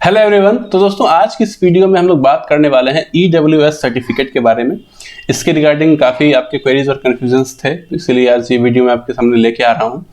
Hello everyone. तो दोस्तों आज की इस वीडियो में हम लोग बात करने वाले हैं EWS सर्टिफिकेट के बारे में। इसके रिगार्डिंग काफ़ी आपके क्वेरीज और कन्फ्यूजन्स थे, तो इसलिए आज ये वीडियो मैं आपके सामने लेके आ रहा हूँ।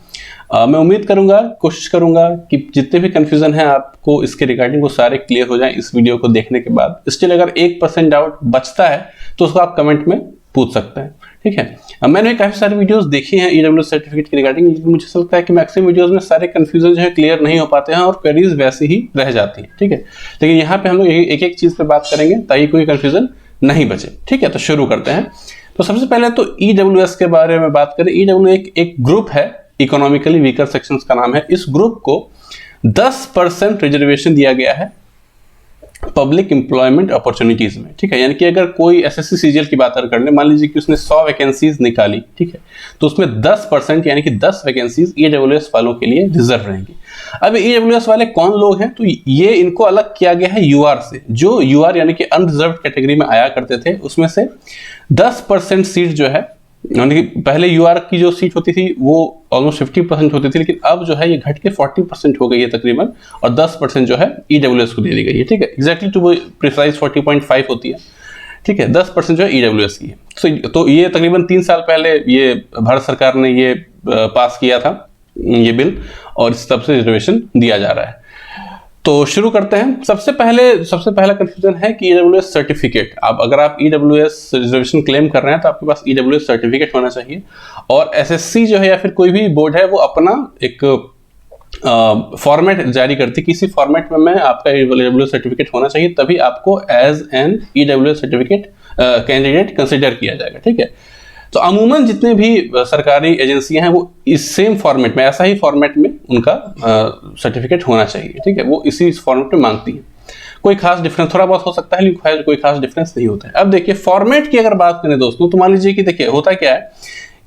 मैं उम्मीद करूंगा, कोशिश करूंगा कि जितने भी कन्फ्यूजन हैं आपको इसके रिगार्डिंग वो सारे क्लियर हो जाएं इस वीडियो को देखने के बाद। स्टिल अगर 1% डाउट बचता है तो उसको आप कमेंट में पूछ सकते हैं, ठीक है। मैंने काफ़ी सारी वीडियोस देखी हैं EWS सर्टिफिकेट के रिगार्डिंग। मुझे लगता है कि मैक्सिमम वीडियोस में सारे कंफ्यूजन जो है क्लियर नहीं हो पाते हैं और क्वेरीज वैसे ही रह जाती हैं, ठीक है। लेकिन यहाँ पे हम लोग एक एक चीज़ पे बात करेंगे ताकि कोई कंफ्यूजन नहीं बचे, ठीक है। तो शुरू करते हैं। तो सबसे पहले तो EWS के बारे में बात करें। EWS एक ग्रुप है, इकोनॉमिकली वीकर सेक्शंस का नाम है। इस ग्रुप को 10% रिजर्वेशन दिया गया है पब्लिक एम्प्लॉयमेंट अपॉर्चुनिटीज में, ठीक है। यानी कि अगर कोई SSC CGL की बात कर ले, मान लीजिए कि उसने 100 वैकेंसीज निकाली, ठीक है, तो उसमें 10% यानी कि 10 वैकेंसीज EWS वालों के लिए रिजर्व रहेंगी। अब EWS वाले कौन लोग हैं? तो ये इनको अलग किया गया है UR से। जो UR यानी कि अनरिजर्व कैटेगरी में आया करते थे, उसमें से 10% सीट जो है, यानी कि पहले UR की जो सीट होती थी वो ऑलमोस्ट 50% होती थी, लेकिन अब जो है ये घट के 40% हो गई है तकरीबन, और 10% जो है EWS को दे दी गई है, ठीक है। एग्जैक्टली टू बी प्रिसाइज 40.5 होती है, ठीक है। 10% जो है EWS की है। तो ये तकरीबन 3 साल पहले ये भारत सरकार ने ये पास किया था ये बिल, और इस तब से रिजर्वेशन दिया जा रहा है। तो शुरू करते हैं। सबसे पहला कंफ्यूजन है कि EWS सर्टिफिकेट। अगर आप EWS रिजर्वेशन क्लेम कर रहे हैं तो आपके पास EWS सर्टिफिकेट होना चाहिए, और SSC जो है या फिर कोई भी बोर्ड है वो अपना एक फॉर्मेट जारी करती, किसी फॉर्मेट में आपका EWS सर्टिफिकेट होना चाहिए, तभी आपको as an EWS certificate candidate consider किया जाएगा, ठीक है। तो अमूमन जितने भी सरकारी एजेंसियां हैं वो इस सेम फॉर्मेट में, ऐसा ही फॉर्मेट में उनका सर्टिफिकेट होना चाहिए, ठीक है। वो इसी फॉर्मेट में मांगती है। कोई खास डिफरेंस थोड़ा बहुत हो सकता है, लेकिन कोई खास डिफरेंस नहीं होता है। अब देखिए फॉर्मेट की अगर बात करें दोस्तों, तो मान लीजिए कि देखिए होता क्या है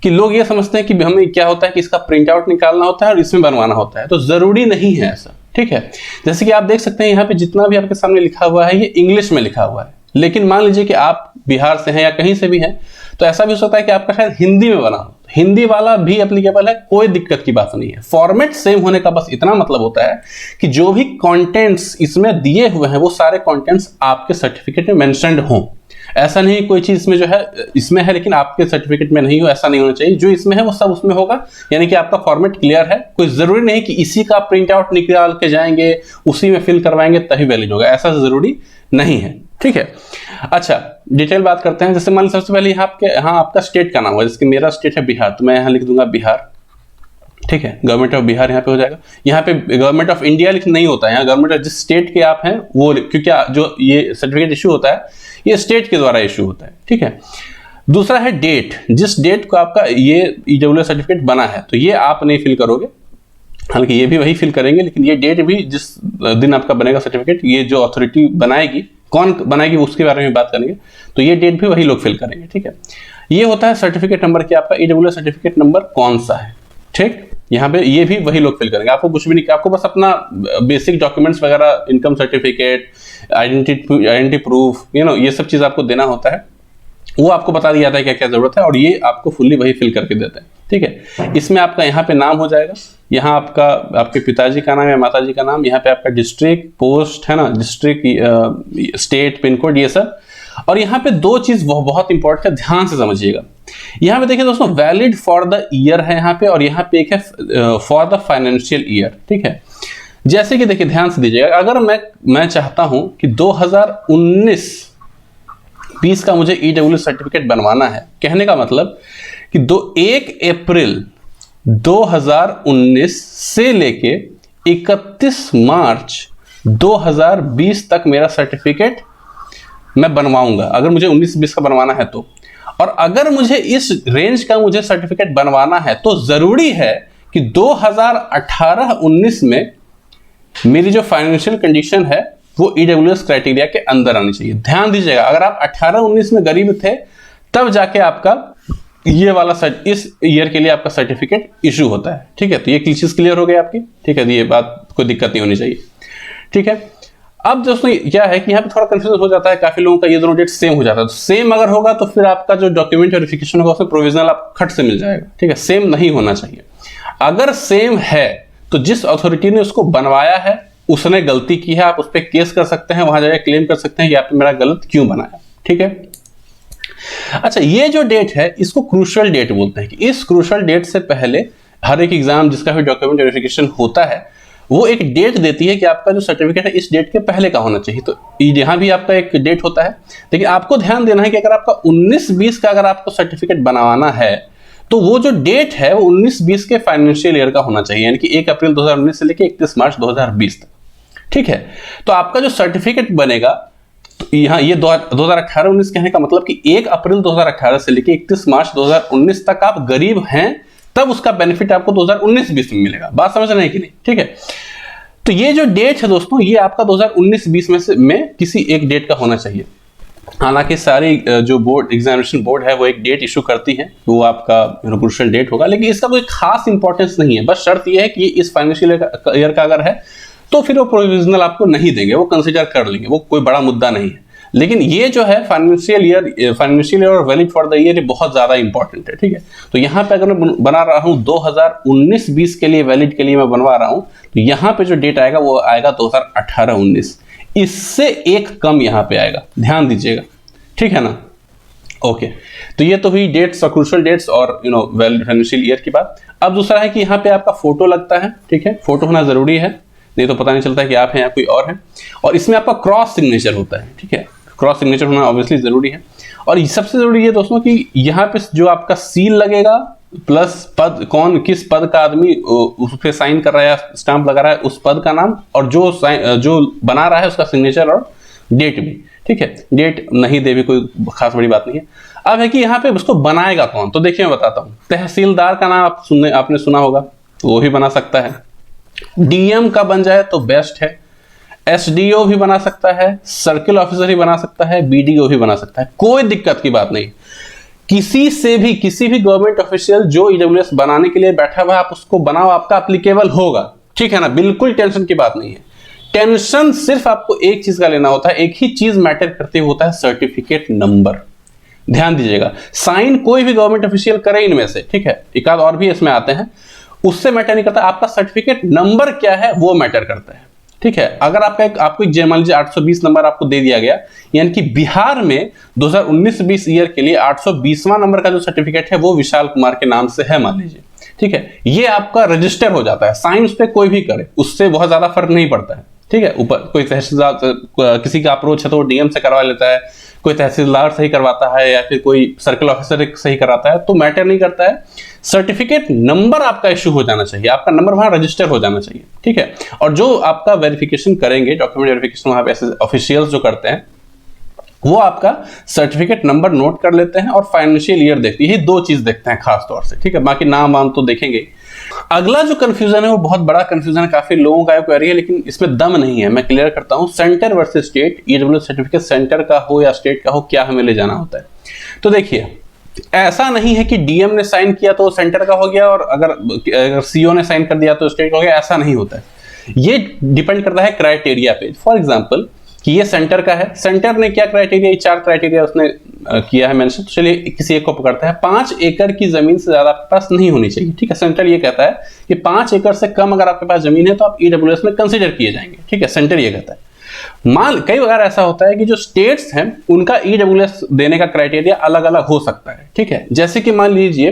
कि लोग ये समझते हैं कि हमें क्या होता है कि इसका प्रिंट आउट निकालना होता है और इसमें बनवाना होता है। तो जरूरी नहीं है ऐसा, ठीक है। जैसे कि आप देख सकते हैं यहाँ पे जितना भी आपके सामने लिखा हुआ है ये इंग्लिश में लिखा हुआ है, लेकिन मान लीजिए कि आप बिहार से हैं या कहीं से भी हैं, तो ऐसा भी हो सकता है कि आपका शायद हिंदी में बना हो। हिंदी वाला भी एप्लीकेबल है, कोई दिक्कत की बात नहीं है। फॉर्मेट सेम होने का बस इतना मतलब होता है कि जो भी कंटेंट्स इसमें दिए हुए हैं वो सारे कंटेंट्स आपके सर्टिफिकेट में मेंशन्ड हों। ऐसा नहीं कोई चीज इसमें जो है इसमें है लेकिन आपके सर्टिफिकेट में नहीं हो, ऐसा नहीं होना चाहिए। जो इसमें है वो सब उसमें होगा, यानी कि आपका फॉर्मेट क्लियर है। कोई जरूरी नहीं कि इसी का प्रिंट आउट निकाल के जाएंगे, उसी में फिल करवाएंगे तभी वैलिड होगा, ऐसा जरूरी नहीं है, ठीक है। अच्छा, डिटेल बात करते हैं। जैसे मान सबसे पहले यहाँ आपका स्टेट का नाम होगा। जैसे मेरा स्टेट है बिहार, तो मैं यहाँ लिख दूंगा बिहार, ठीक है। गवर्नमेंट ऑफ बिहार यहाँ पे हो जाएगा। यहाँ पे गवर्नमेंट ऑफ इंडिया लिख नहीं होता है, यहाँ गवर्नमेंट ऑफ जिस स्टेट के आप हैं वो, क्योंकि जो ये सर्टिफिकेट इशू होता है ये स्टेट के द्वारा इशू होता है, ठीक है। दूसरा है डेट, जिस डेट को आपका ये EWS सर्टिफिकेट बना है, तो ये आप नहीं फिल करोगे, हालांकि ये भी वही फिल करेंगे, लेकिन ये डेट भी जिस दिन आपका बनेगा सर्टिफिकेट, ये जो अथॉरिटी बनाएगी, कौन बनाएगी उसके बारे में बात करेंगे, तो ये डेट भी वही लोग फिल करेंगे, ठीक है। ये होता है सर्टिफिकेट नंबर कि आपका EWS सर्टिफिकेट नंबर कौन सा है, ठीक। यहाँ पे ये भी वही लोग फिल करेंगे, आपको कुछ भी नहीं, आपको बस अपना बेसिक डॉक्यूमेंट्स वगैरह, इनकम सर्टिफिकेट, आइडेंटिटी प्रूफ, ये सब चीज आपको देना होता है। वो आपको बता दिया जाता है क्या क्या जरूरत है, और ये आपको फुल्ली वही फिल करके देते हैं, ठीक है। इसमें आपका यहाँ पे नाम हो जाएगा, यहाँ आपके पिताजी का नाम या माताजी का नाम, यहाँ पे आपका डिस्ट्रिक्ट, पोस्ट है ना, डिस्ट्रिक्ट, स्टेट, पिन कोड, ये सब। और यहाँ पे दो चीज बहुत इंपॉर्टेंट है, ध्यान से समझिएगा। यहाँ पे देखिए दोस्तों, वैलिड फॉर द ईयर है यहाँ पे, और यहाँ पे एक है फॉर द फाइनेंशियल ईयर, ठीक है। जैसे कि देखिए ध्यान से दीजिएगा, अगर मैं चाहता हूं कि 2019-20 का मुझे EWS सर्टिफिकेट बनवाना है, कहने का मतलब कि 1 अप्रैल 2019 से लेके 31 मार्च 2020 तक मेरा सर्टिफिकेट मैं बनवाऊंगा, अगर मुझे 19-20 का बनवाना है तो। और अगर मुझे इस रेंज का मुझे सर्टिफिकेट बनवाना है तो जरूरी है कि 2018-19 में मेरी जो फाइनेंशियल कंडीशन है वो EWS क्राइटेरिया के अंदर आनी चाहिए। ध्यान दीजिएगा, अगर आप 18-19 में गरीब थे तब जाके आपका ये वाला इस ईयर के लिए आपका सर्टिफिकेट इशू होता है, ठीक है। तो ये चीज क्लियर हो गई आपकी, ठीक है। तो ये बात कोई दिक्कत नहीं होनी चाहिए, ठीक है। अब दोस्तों क्या है कि यहाँ पे थोड़ा कंफ्यूजन हो जाता है, काफी लोगों का ये दोनों डेट सेम हो जाता है। तो सेम अगर होगा तो फिर आपका जो डॉक्यूमेंट वेरिफिकेशन होगा उसमें प्रोविजनल आप खट से मिल जाएगा, ठीक है। सेम नहीं होना चाहिए। अगर सेम है तो जिस अथॉरिटी ने उसको बनवाया है उसने गलती की है, आप उस पर केस कर सकते हैं, वहां जाकर क्लेम कर सकते हैं कि आपने मेरा गलत क्यों बनाया। ठीक है। अच्छा, ये जो डेट है इसको क्रूशियल डेट बोलते हैं कि इस क्रूशियल डेट से पहले हर एक एग्जाम जिसका भी डॉक्यूमेंट वेरिफिकेशन होता है वो एक डेट देती है कि आपका जो सर्टिफिकेट है इस डेट के पहले का होना चाहिए। तो यहां भी आपका एक डेट होता है, लेकिन आपको ध्यान देना है कि अगर आपका 19-20 का अगर आपको सर्टिफिकेट बनवाना है तो वो जो डेट है वो 19-20 के फाइनेंशियल ईयर का होना चाहिए, यानी कि 1 अप्रैल 2019 से लेकर 31 मार्च 2020 तक। ठीक है। तो आपका जो सर्टिफिकेट बनेगा, तो यहाँ ये 2018-19 कहने का मतलब कि 1 अप्रैल 2018 से लेकर 31 मार्च 2019 तक आप गरीब हैं, तब उसका बेनिफिट आपको 2019-20 में मिलेगा। बात समझ रहे हैं कि नहीं? ठीक है। तो ये जो डेट है दोस्तों, ये आपका 2019-20 में किसी एक डेट का होना चाहिए। हालांकि सारी जो बोर्ड एग्जामिनेशन बोर्ड है वो एक डेट इशू करती है, वो आपका क्रूशियल डेट होगा, लेकिन इसका कोई खास इंपॉर्टेंस नहीं है। बस शर्त ये है कि इस फाइनेंशियल ईयर का अगर है तो फिर वो प्रोविजनल आपको नहीं देंगे, वो कंसीडर कर लेंगे, वो कोई बड़ा मुद्दा नहीं है। लेकिन ये जो है फाइनेंशियल ईयर और वैलिड फॉर द ईयर, ये बहुत ज्यादा इंपॉर्टेंट है। ठीक है। तो यहाँ पे अगर मैं बना रहा हूँ 2019-20 के लिए, वैलिड के लिए मैं बनवा रहा हूँ, तो यहाँ पे जो डेट आएगा वो आएगा 2018-19, इससे एक कम यहाँ पे आएगा, ध्यान दीजिएगा। ठीक है ना? ओके। तो ये तो हुई डेट्स और क्रूशियल डेट्स और वैलिड फाइनेंशियल ईयर की बात। अब दूसरा है कि यहाँ पे आपका फोटो लगता है। ठीक है। फोटो होना जरूरी है, नहीं तो पता नहीं चलता कि आप हैं या कोई और है। और इसमें आपका क्रॉस सिग्नेचर होता है। ठीक है। क्रॉस सिग्नेचर होना ऑब्वियसली जरूरी है। और सबसे जरूरी है दोस्तों कि यहाँ पे जो आपका सील लगेगा प्लस पद, कौन किस पद का आदमी उस पर साइन कर रहा है या स्टाम्प लगा रहा है, उस पद का नाम, और जो बना रहा है उसका सिग्नेचर और डेट भी। ठीक है। डेट नहीं दे भी कोई खास बड़ी बात नहीं है। अब है कि यहाँ पे उसको बनाएगा कौन, तो देखिए मैं बताता हूँ। तहसीलदार का नाम आपने सुना होगा, तो वो भी बना सकता है। डीएम का बन जाए तो बेस्ट है। एसडीओ भी बना सकता है, सर्किल ऑफिसर भी बना सकता है, बीडीओ भी बना सकता है, कोई दिक्कत की बात नहीं। किसी भी गवर्नमेंट ऑफिशियल जो ईडब्ल्यूएस बनाने के लिए बैठा हुआ है, आप उसको बनाओ, आपका एप्लीकेबल होगा। ठीक है ना? बिल्कुल टेंशन की बात नहीं है। टेंशन सिर्फ आपको एक चीज का लेना होता है, एक ही चीज मैटर करते होता है, सर्टिफिकेट नंबर। ध्यान दीजिएगा, साइन कोई भी गवर्नमेंट ऑफिशियल करे इनमें से, ठीक है, एक आध और भी इसमें आते हैं, उससे मैटर नहीं करता, आपका सर्टिफिकेट नंबर क्या है वो मैटर करता है। ठीक है। अगर आपको एक मान लीजिए 820 नंबर आपको दे दिया गया, यानी कि बिहार में 2019-20 ईयर के लिए 820वां नंबर का जो सर्टिफिकेट है वो विशाल कुमार के नाम से है, मान लीजिए। ठीक है। ये आपका रजिस्टर हो जाता है, साइन उस पे कोई भी करे, उससे बहुत ज्यादा फर्क नहीं पड़ता है। ठीक है। ऊपर कोई तहसीलदार, किसी का अप्रोच है तो वो डीएम से करवा लेता है, कोई तहसीलदार सही करवाता है या फिर कोई सर्कल ऑफिसर सही कराता है, तो मैटर नहीं करता है। सर्टिफिकेट नंबर आपका इशू हो जाना चाहिए, आपका नंबर वहां रजिस्टर हो जाना चाहिए। ठीक है। और जो आपका वेरिफिकेशन करेंगे, डॉक्यूमेंट वेरिफिकेशन वहां पे ऐसे ऑफिशियल्स जो करते हैं, वो आपका सर्टिफिकेट नंबर नोट कर लेते हैं और फाइनेंशियल ईयर देखते हैं। ये दो चीज देखते हैं खास तौर से। ठीक है। बाकी नाम वाम तो देखेंगे। अगला जो कंफ्यूजन है वो बहुत बड़ा कंफ्यूजन है, काफी लोगों का क्वेरी है, लेकिन इसमें दम नहीं है, मैं क्लियर करता हूं। Centre versus state, EWS certificate centre का हो या स्टेट का हो, क्या हमें ले जाना होता है? तो देखिए, ऐसा नहीं है कि डीएम ने साइन किया तो सेंटर का हो गया और अगर सीओ ने साइन कर दिया तो स्टेट का हो गया, ऐसा नहीं होता है। ये डिपेंड करता है क्राइटेरिया पे। फॉर एग्जांपल कि ये सेंटर का है, सेंटर ने क्या क्राइटेरिया, 4 क्राइटेरिया उसने किया है मेंशन, तो चलिए किसी एक को पकड़ता है। 5 एकड़ की जमीन से ज्यादा आपके पास नहीं होनी चाहिए। ठीक है। सेंटर ये कहता है कि 5 एकड़ से कम अगर आपके पास जमीन है तो आप ईडब्ल्यूएस में कंसीडर किए जाएंगे। ठीक है। सेंटर ये कहता है। कई बार ऐसा होता है कि जो स्टेट्स हैं उनका ईडब्ल्यूएस देने का क्राइटेरिया अलग अलग हो सकता है। ठीक है। जैसे कि मान लीजिए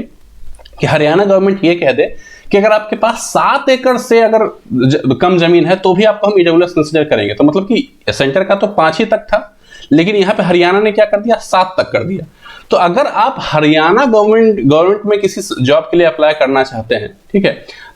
कि हरियाणा गवर्नमेंट ये कह दे कि अगर आपके पास 7 एकड़ से अगर कम जमीन है तो भी आपको हम ईडब्ल्यूएस कंसीडर करेंगे। तो मतलब कि सेंटर का तो 5 ही तक था, लेकिन यहां पे हरियाणा ने क्या कर दिया, 7 तक कर दिया। तो अगर आप हरियाणा गवर्नमेंट में किसी जॉब के लिए अप्लाई करना चाहते हैं, ठीक है,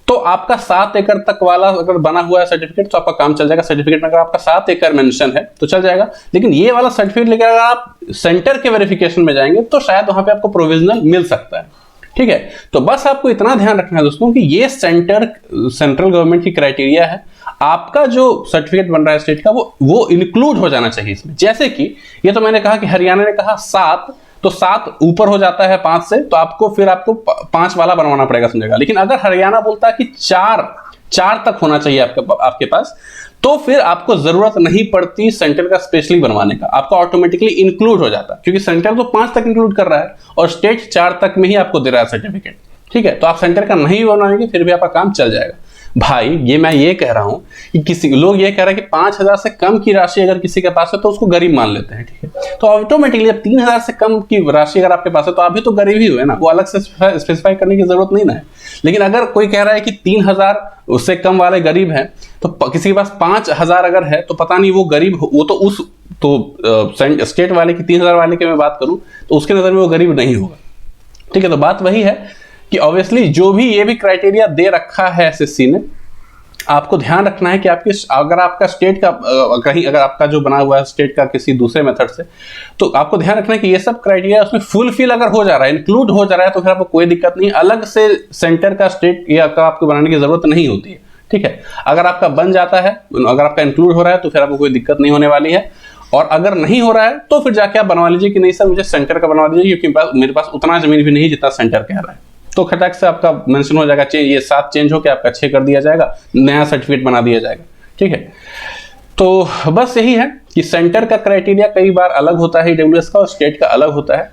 तो आपका 7 एकड़ तक वाला अगर बना हुआ है सर्टिफिकेट तो आपका काम चल जाएगा। सर्टिफिकेट में अगर आपका 7 एकड़ मेंशन है तो चल जाएगा। लेकिन ये वाला सर्टिफिकेट लेकर अगर आप सेंटर के वेरिफिकेशन में जाएंगे तो शायद वहां पे आपको प्रोविजनल मिल सकता है। ठीक है। तो बस आपको इतना ध्यान रखना है दोस्तों कि ये सेंट्रल गवर्नमेंट की क्राइटेरिया है। आपका जो सर्टिफिकेट बन रहा है स्टेट का वो इंक्लूड हो जाना चाहिए इसमें। जैसे कि ये तो मैंने कहा कि हरियाणा ने कहा 7, तो 7 ऊपर हो जाता है 5 से, तो आपको 5 वाला बनवाना पड़ेगा, समझेगा। लेकिन अगर हरियाणा बोलता है कि 4 तक होना चाहिए आपके पास, तो फिर आपको जरूरत नहीं पड़ती सेंटर का स्पेशली बनवाने का, आपका ऑटोमेटिकली इंक्लूड हो जाता है, क्योंकि सेंटर तो 5 तक इंक्लूड कर रहा है और स्टेट 4 तक में ही आपको दे रहा है सर्टिफिकेट। ठीक है। तो आप सेंटर का नहीं बनवाएंगे फिर भी आपका काम चल जाएगा। भाई ये मैं ये कह रहा हूं कि किसी लोग ये कह रहे हैं कि 5,000 से कम की राशि अगर किसी के पास है तो उसको गरीब मान लेते हैं, ठीक है। तो ऑटोमेटिकली 3,000 से कम की राशि अगर आपके पास है तो आप भी तो गरीब ही हुए ना, वो अलग से स्पेसिफाई करने की जरूरत नहीं ना है। लेकिन अगर कोई कह रहा है कि 3,000 उससे कम वाले गरीब हैं, तो किसी के पास 5,000 अगर है तो पता नहीं वो गरीब, वो तो उस स्टेट वाले की 3,000 वाले की मैं बात करूं तो उसके नजर में वो गरीब नहीं होगा, ठीक है। तो बात वही है कि ऑब्वियसली जो भी ये भी क्राइटेरिया दे रखा है एसएससी ने, आपको ध्यान रखना है कि आपके अगर आपका स्टेट का कहीं अगर आपका जो बना हुआ है स्टेट का किसी दूसरे मेथड से, तो आपको ध्यान रखना है कि ये सब क्राइटेरिया उसमें फुलफिल अगर हो जा रहा है, इंक्लूड हो जा रहा है, तो फिर आपको कोई दिक्कत नहीं, अलग से सेंटर का स्टेट या का आपको बनाने की जरूरत नहीं होती है, ठीक है। अगर आपका बन जाता है, अगर आपका इंक्लूड हो रहा है तो फिर आपको कोई दिक्कत नहीं होने वाली है। और अगर नहीं हो रहा है तो फिर जाके आप बनवा लीजिए कि नहीं सर मुझे सेंटर का बनवा दीजिए, क्योंकि मेरे पास उतना जमीन भी नहीं जितना सेंटर कह रहा है, तो खटाक से आपका मेंशन हो जाएगा, ये 7 चेंज होकर आपका 6 कर दिया जाएगा, नया सर्टिफिकेट बना दिया जाएगा, ठीक है। तो बस यही है कि सेंटर का क्राइटेरिया कई बार अलग होता है ईडब्ल्यूएस का और स्टेट का अलग होता है,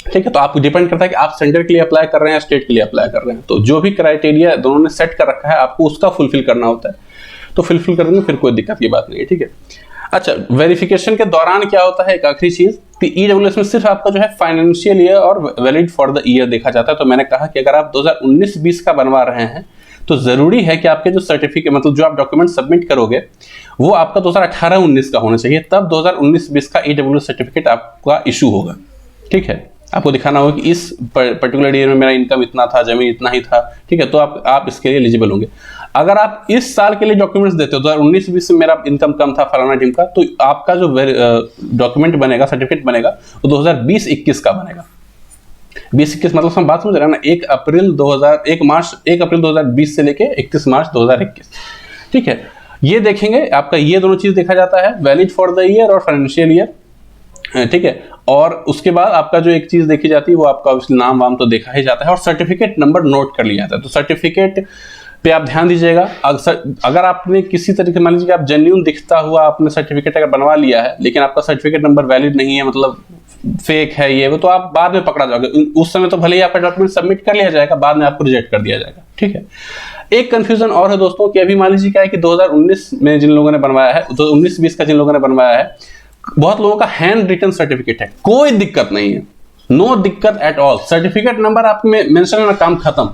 ठीक है। तो आपको डिपेंड करता है कि आप सेंटर के लिए अप्लाई कर रहे हैं या स्टेट के लिए अप्लाई कर रहे हैं। तो जो भी क्राइटेरिया दोनों ने सेट कर रखा है आपको उसका फुलफिल करना होता है, तो फुलफिल कर देंगे, फिर कोई दिक्कत की बात नहीं है, ठीक है। अच्छा, वेरिफिकेशन के दौरान क्या होता है, एक आखिरी चीज कि ईडब्ल्यूएस में सिर्फ आपका जो है फाइनेंशियल ईयर और वैलिड फॉर द ईयर देखा जाता है। तो मैंने कहा कि अगर आप 2019-20 का बनवा रहे हैं तो जरूरी है कि आपके जो सर्टिफिकेट मतलब जो आप डॉक्यूमेंट सबमिट करोगे वो आपका 2018-19 का होना चाहिए, तब 2019-20 का ईडब्ल्यूएस सर्टिफिकेट आपका इशू होगा, ठीक है। आपको दिखाना होगा कि इस पर्टिकुलर ईयर में मेरा इनकम इतना था, जमीन इतना ही था, ठीक है, तो आप इसके लिए एलिजिबल होंगे। अगर आप इस साल के लिए डॉक्यूमेंट्स देते हो 2019-20 में मेरा इनकम कम था फलाना टीम का, तो आपका जो डॉक्यूमेंट बनेगा, सर्टिफिकेट बनेगा, वो 2020-21 का बनेगा। 20-21 मतलब हम बात समझ रहे हैं ना, 1 अप्रैल 2020 से लेके 31 मार्च 2021, ठीक है। ये देखेंगे आपका, ये दोनों चीज देखा जाता है, वैलिड फॉर द ईयर और फाइनेंशियल ईयर, ठीक है। और उसके बाद आपका जो एक चीज देखी जाती है वो आपका नाम वाम तो देखा ही जाता है और सर्टिफिकेट नंबर नोट कर लिया जाता है। तो सर्टिफिकेट पे आप ध्यान दीजिएगा, अगर आपने किसी तरीके मान लीजिए आप जेन्युइन दिखता हुआ आपने सर्टिफिकेट अगर बनवा लिया है लेकिन आपका सर्टिफिकेट नंबर वैलिड नहीं है, मतलब फेक है ये वो, तो आप बाद में पकड़ा जाओगे। उस समय तो भले ही आपका डॉक्यूमेंट सबमिट कर लिया जाएगा, बाद में आपको रिजेक्ट कर दिया जाएगा, ठीक है। एक कंफ्यूजन और है दोस्तों कि अभी मान लीजिए क्या है कि 2019 में जिन लोगों ने बनवाया है, 2019-20 का जिन लोगों ने बनवाया है, बहुत लोगों का हैंड रिटन सर्टिफिकेट है, कोई दिक्कत नहीं है, नो दिक्कत एट ऑल। सर्टिफिकेट नंबर आप में मेंशन है ना, काम खत्म।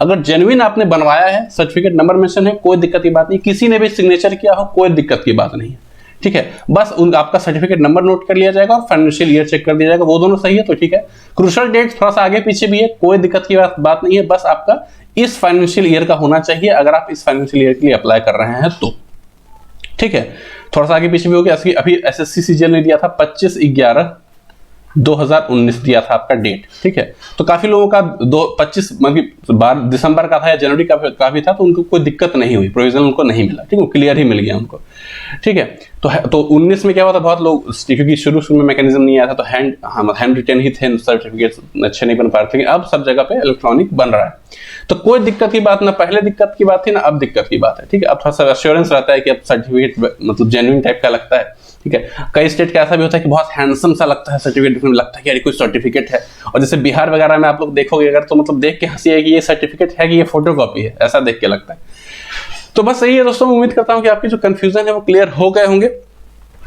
अगर जेन्युइन आपने बनवाया है, सर्टिफिकेट नंबर मेंशन है, कोई दिक्कत की बात नहीं, किसी ने भी सिग्नेचर किया हो कोई दिक्कत की बात नहीं है, ठीक है। बस आपका सर्टिफिकेट नंबर नोट कर लिया जाएगा और फाइनेंशियल ईयर चेक कर दिया जाएगा, वो दोनों सही है तो ठीक है। क्रूशियल डेट थोड़ा सा आगे पीछे भी है, कोई दिक्कत की बात नहीं है, बस आपका इस फाइनेंशियल ईयर का होना चाहिए अगर आप इस फाइनेंशियल ईयर के लिए अप्लाई कर रहे हैं तो, ठीक है। थोड़ा सा आगे पीछे भी हो गया, अभी एसएससी सीजीएल ने दिया था 25/11/2019 दिया था आपका डेट, ठीक है। तो काफी लोगों का 25 मतलब दिसंबर का था या जनवरी का भी था, तो उनको कोई दिक्कत नहीं हुई, प्रोविजनल उनको नहीं मिला, ठीक है, क्लियर ही मिल गया उनको, ठीक है। तो 19 में क्या हुआ था, बहुत लोग क्योंकि शुरू में मैकेनिज्म नहीं आया था तो हैंड रिटन ही थे, सर्टिफिकेट अच्छे नहीं बन पा रहे थे, अब सब जगह पे इलेक्ट्रॉनिक बन रहा है, तो कोई दिक्कत की बात ना, पहले दिक्कत की बात थी ना अब दिक्कत की बात है, ठीक है। अब थोड़ा सा एश्योरेंस रहता है कि अब सर्टिफिकेट मतलब जेन्युइन टाइप का लगता है, ठीक है। कई स्टेट का ऐसा भी होता है कि बहुत हैंडसम सा लगता है सर्टिफिकेट, लगता है कि यार कोई सर्टिफिकेट है, और जैसे बिहार वगैरह में आप लोग देखोगे अगर तो मतलब देख के हंसी है कि ये सर्टिफिकेट है कि ये फोटोकॉपी है, ऐसा देख के लगता है। तो बस यही है दोस्तों, उम्मीद करता हूं कि आपकी जो कंफ्यूजन है वो क्लियर हो गए होंगे।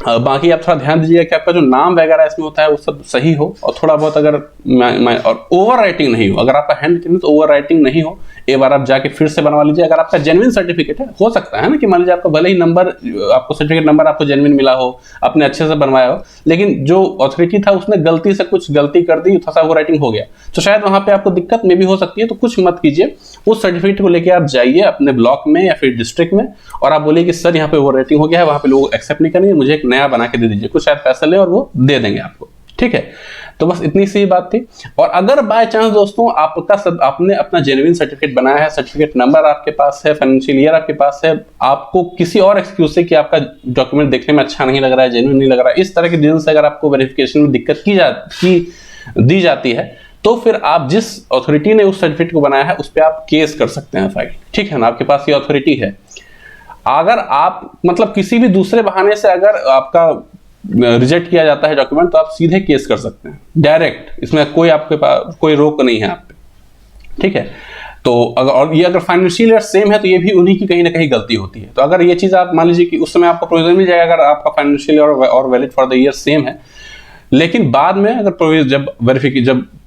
बाकी आप थोड़ा ध्यान दीजिएगा कि आपका जो नाम वगैरह इसमें होता है वो सब सही हो, और थोड़ा बहुत अगर और ओवर राइटिंग नहीं हो, अगर आपका हैंड रिटन तो ओवर राइटिंग नहीं हो, एक बार आप जाके फिर से बनवा लीजिए। अगर आपका जेन्युइन सर्टिफिकेट है, हो सकता है ना कि मान लीजिए आपका भले ही नंबर, आपको सर्टिफिकेट नंबर आपको जेन्युइन मिला हो, आपने अच्छे से बनवाया हो, लेकिन जो अथॉरिटी था उसने गलती से कुछ गलती कर दी, थोड़ा सा ओवर राइटिंग हो गया, तो शायद वहां पे आपको दिक्कत में भी हो सकती है। तो कुछ मत कीजिए, उस सर्टिफिकेट को लेके आप जाइए अपने ब्लॉक में या फिर डिस्ट्रिक्ट में और आप बोलिए कि सर यहाँ पे ओवर राइटिंग हो गया है, वहां पे लोग एक्सेप्ट नहीं करेंगे, मुझे एक नया बना के दे दीजिए, कुछ शायद पैसा ले और वो दे देंगे आपको, ठीक है। तो बस इतनी सी बात थी। और अगर बाय चांस दोस्तों आपने अपना जेन्युइन सर्टिफिकेट बनाया है, सर्टिफिकेट नंबर आपके पास है, फाइनेंशियल ईयर आपके पास है, आपको किसी और एक्सक्यूज से कि आपका डॉक्यूमेंट देखने में अच्छा नहीं लग रहा है, जेन्युइन नहीं लग रहा है, इस तरह के रीजन से अगर आपको वेरिफिकेशन में दिक्कत दी जाती है, तो फिर आप जिस अथॉरिटी ने उस सर्टिफिकेट को बनाया है उस पर आप केस कर सकते हैं फाइल, ठीक है ना, आपके पास ये अथॉरिटी है। अगर आप मतलब किसी भी दूसरे बहाने से अगर आपका रिजेक्ट किया जाता है डॉक्यूमेंट, तो आप सीधे केस कर सकते हैं डायरेक्ट, इसमें कोई आपके पास कोई रोक नहीं है आप पे, ठीक है। तो अगर फाइनेंशियल ईयर सेम है तो ये भी उन्हीं की कहीं ना कहीं गलती होती है। तो अगर ये चीज़ आप मान लीजिए कि उस समय आपको प्रोविजन मिल जाएगा अगर आपका फाइनेंशियल और valid for the year same है, लेकिन बाद में अगर जब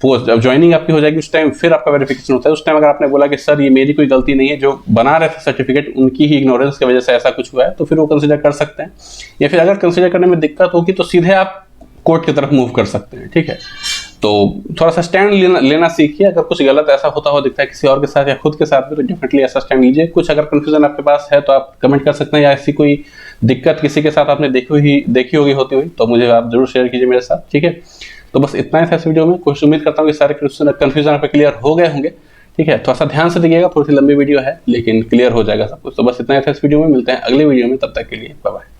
ज्वाइनिंग आपकी हो जाएगी उस टाइम फिर आपका वेरिफिकेशन होता है। उस टाइम अगर आपने बोला कि सर ये मेरी कोई गलती नहीं है, जो बना रहे थे सर्टिफिकेट उनकी ही इग्नोरेंस की वजह से ऐसा कुछ हुआ है, तो फिर वो कंसिडर कर सकते हैं। या फिर अगर कंसिडर करने में दिक्कत होगी तो सीधे आप कोर्ट की तरफ मूव कर सकते हैं, ठीक है। तो थोड़ा सा स्टैंड लेना सीखिए। अगर कुछ गलत ऐसा होता हो दिखता है किसी और के साथ या खुद के साथ भी, तो डेफिनेटली ऐसा स्टैंड लीजिए। कुछ अगर कंफ्यूजन आपके पास है तो आप कमेंट कर सकते हैं, या ऐसी कोई दिक्कत किसी के साथ आपने देखी होगी होती हुई तो मुझे आप जरूर शेयर कीजिए मेरे साथ, ठीक है। तो बस इतना ही था इस वीडियो में। कोशिश उम्मीद करता हूँ कि सारे कंफ्यूजन आपके क्लियर हो गए होंगे, ठीक है। थोड़ा सा ध्यान से देखिएगा, थोड़ी सी लंबी वीडियो है लेकिन क्लियर हो जाएगा सब कुछ। तो बस इतना ही था इस वीडियो में, मिलते हैं अगले वीडियो में, तब तक के लिए बाय बाय।